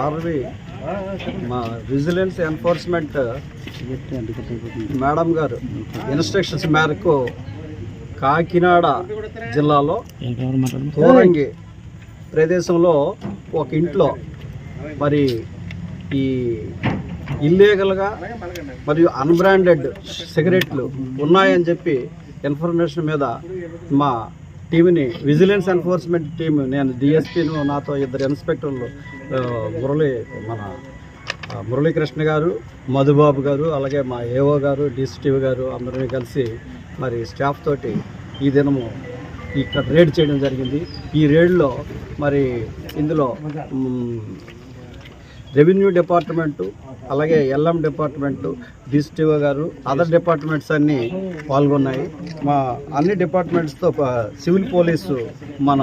RV మా vigilance enforcement madam గారు instructions మేరకు కాకినాడ జిల్లాలో తోరంగి ప్రదేశంలో ఒక ఇంట్లో మరి ఈ ఇల్లీగల్గా మరియు అన్బ్రాండెడ్ సిగరెట్లు ఉన్నాయని చెప్పి ఇన్ఫర్మేషన్ మీద మా టీంని విజిలెన్స్ ఎన్ఫోర్స్మెంట్ టీం, నేను డిఎస్పీను, నాతో ఇద్దరు ఇన్స్పెక్టర్లు మురళీకృష్ణ గారు, మధుబాబు గారు, అలాగే మా ఏఓ గారు, డిసిటివ్ గారు అందరినీ కలిసి మరి స్టాఫ్ తోటి ఈ దినము ఇక్కడ రేడ్ చేయడం జరిగింది. ఈ రేడ్లో మరి ఇందులో రెవెన్యూ డిపార్ట్మెంటు, అలాగే ఎల్ఎం డిపార్ట్మెంటు, డిసిటివ్ గారు, అదర్ డిపార్ట్మెంట్స్ అన్నీ పాల్గొన్నాయి. మా అన్ని డిపార్ట్మెంట్స్తో సివిల్ పోలీసు మన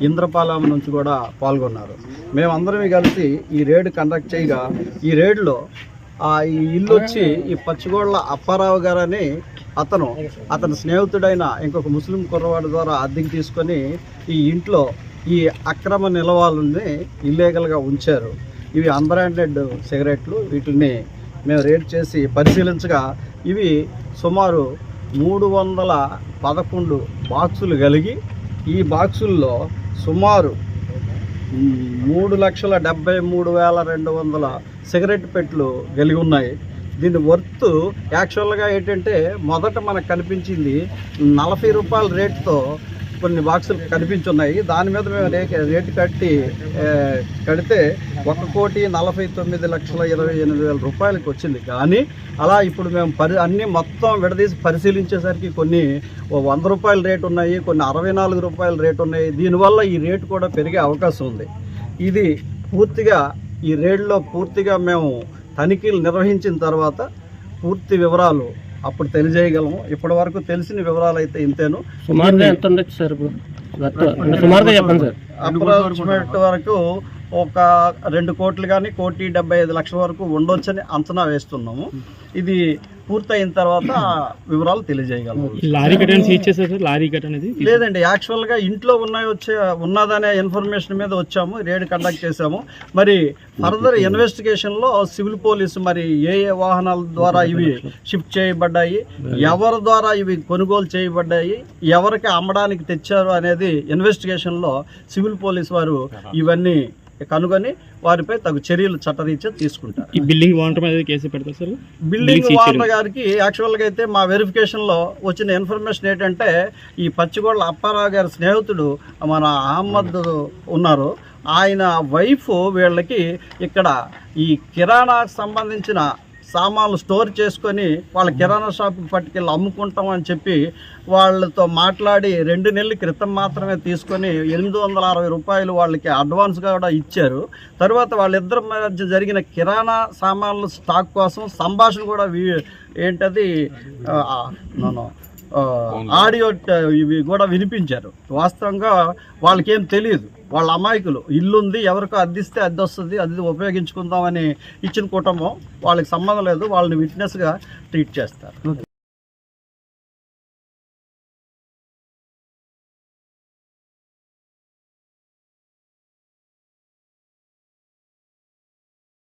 ఇంద్రపాలెం నుంచి కూడా పాల్గొన్నారు. మేమందరం కలిసి ఈ రేడ్ కండక్ట్ చేయగా ఈ రేడ్లో ఈ ఇల్లు వచ్చి ఈ పచ్చిగోళ్ళ అప్పారావు గారని అతని స్నేహితుడైన ఇంకొక ముస్లిం కుర్రవాడి ద్వారా అద్దెకి తీసుకొని ఈ ఇంట్లో ఈ అక్రమ నిల్వలని ఇల్లీగల్గా ఉంచారు. ఇవి అన్బ్రాండెడ్ సిగరెట్లు. వీటిని మేము రేడ్ చేసి పరిశీలించగా ఇవి సుమారు 311 బాక్సులు కలిగి ఈ బాక్సుల్లో సుమారు 3,73,200 సిగరెట్ పెట్టెలు కలిగి ఉన్నాయి. దీని వర్త్ యాక్చువల్గా ఏంటంటే మొదట మనకు కనిపించింది 40 రూపాయల రేట్తో కొన్ని బాక్సులు కనిపించున్నాయి. దాని మీద మేము రేటు కడితే 1,49,28,000 రూపాయలకి వచ్చింది. కానీ అలా ఇప్పుడు మేము అన్నీ మొత్తం విడదీసి పరిశీలించేసరికి కొన్ని 100 రూపాయల రేటు ఉన్నాయి, కొన్ని 64 రూపాయల రేటు ఉన్నాయి. దీనివల్ల ఈ రేటు కూడా పెరిగే అవకాశం ఉంది. ఇది పూర్తిగా ఈ రేడ్లో పూర్తిగా మేము తనిఖీలు నిర్వహించిన తర్వాత పూర్తి వివరాలు అప్పుడు తెలియజేయగలము. ఇప్పటి వరకు తెలిసిన వివరాలు అయితే ఇంతేను. సుమారుగా ఎంత ఉండొచ్చు సార్? సుమారుగా చెప్పండి సార్. అప్రాక్సిమేట్ వరకు ఒక 2 కోట్లు కానీ 1,75,00,000 వరకు ఉండొచ్చని అంచనా వేస్తున్నాము. ఇది పూర్తయిన తర్వాత వివరాలు తెలియజేయగలము. లారీ కట్ట సీజ్ చేశారు సార్? లారీ కట్ట అనేది లేదండి, యాక్చువల్గా ఇంట్లో ఉన్నదనే ఇన్ఫర్మేషన్ మీద వచ్చాము, రేడ్ కండక్ట్ చేశాము. మరి ఫర్దర్ ఇన్వెస్టిగేషన్లో సివిల్ పోలీసు మరి ఏ వాహనాల ద్వారా ఇవి షిఫ్ట్ చేయబడ్డాయి, ఎవరి ద్వారా ఇవి కొనుగోలు చేయబడ్డాయి, ఎవరికి అమ్మడానికి తెచ్చారు అనేది ఇన్వెస్టిగేషన్లో సివిల్ పోలీసు వారు ఇవన్నీ కనుగొని వారిపై తగు చర్యలు చట్టరీత్యా తీసుకుంటారు. ఈ బిల్డింగ్ ఓనర్ మీద కేసు పెడతారు సార్? బిల్డింగ్ ఓనర్ గారికి యాక్చువల్గా అయితే మా వెరిఫికేషన్లో వచ్చిన ఇన్ఫర్మేషన్ ఏంటంటే ఈ పచ్చిగోళ్ళ అప్పారావు గారి స్నేహితుడు మన అహ్మద్ ఉన్నారు, ఆయన వైఫ్ వీళ్ళకి ఇక్కడ ఈ కిరాణాకు సంబంధించిన సామాన్లు స్టోర్ చేసుకొని వాళ్ళ కిరాణా షాప్కి పట్టుకెళ్ళి అమ్ముకుంటాం అని చెప్పి వాళ్ళతో మాట్లాడి 2 నెలల క్రితం మాత్రమే తీసుకొని 860 రూపాయలు వాళ్ళకి అడ్వాన్స్గా కూడా ఇచ్చారు. తర్వాత వాళ్ళిద్దరి మధ్య జరిగిన కిరాణా సామాన్లు స్టాక్ కోసం సంభాషణ కూడా ఏంటది ఆడియో ఇవి కూడా వినిపించారు. వాస్తవంగా వాళ్ళకేం తెలియదు, వాళ్ళ అమాయకులు. ఇల్లుంది, ఎవరికో అద్దిస్తే అద్దె వస్తుంది, అది ఉపయోగించుకుందామని ఇచ్చిన కుటుంబం, వాళ్ళకి సంబంధం లేదు, వాళ్ళని విట్నెస్గా ట్రీట్ చేస్తారు.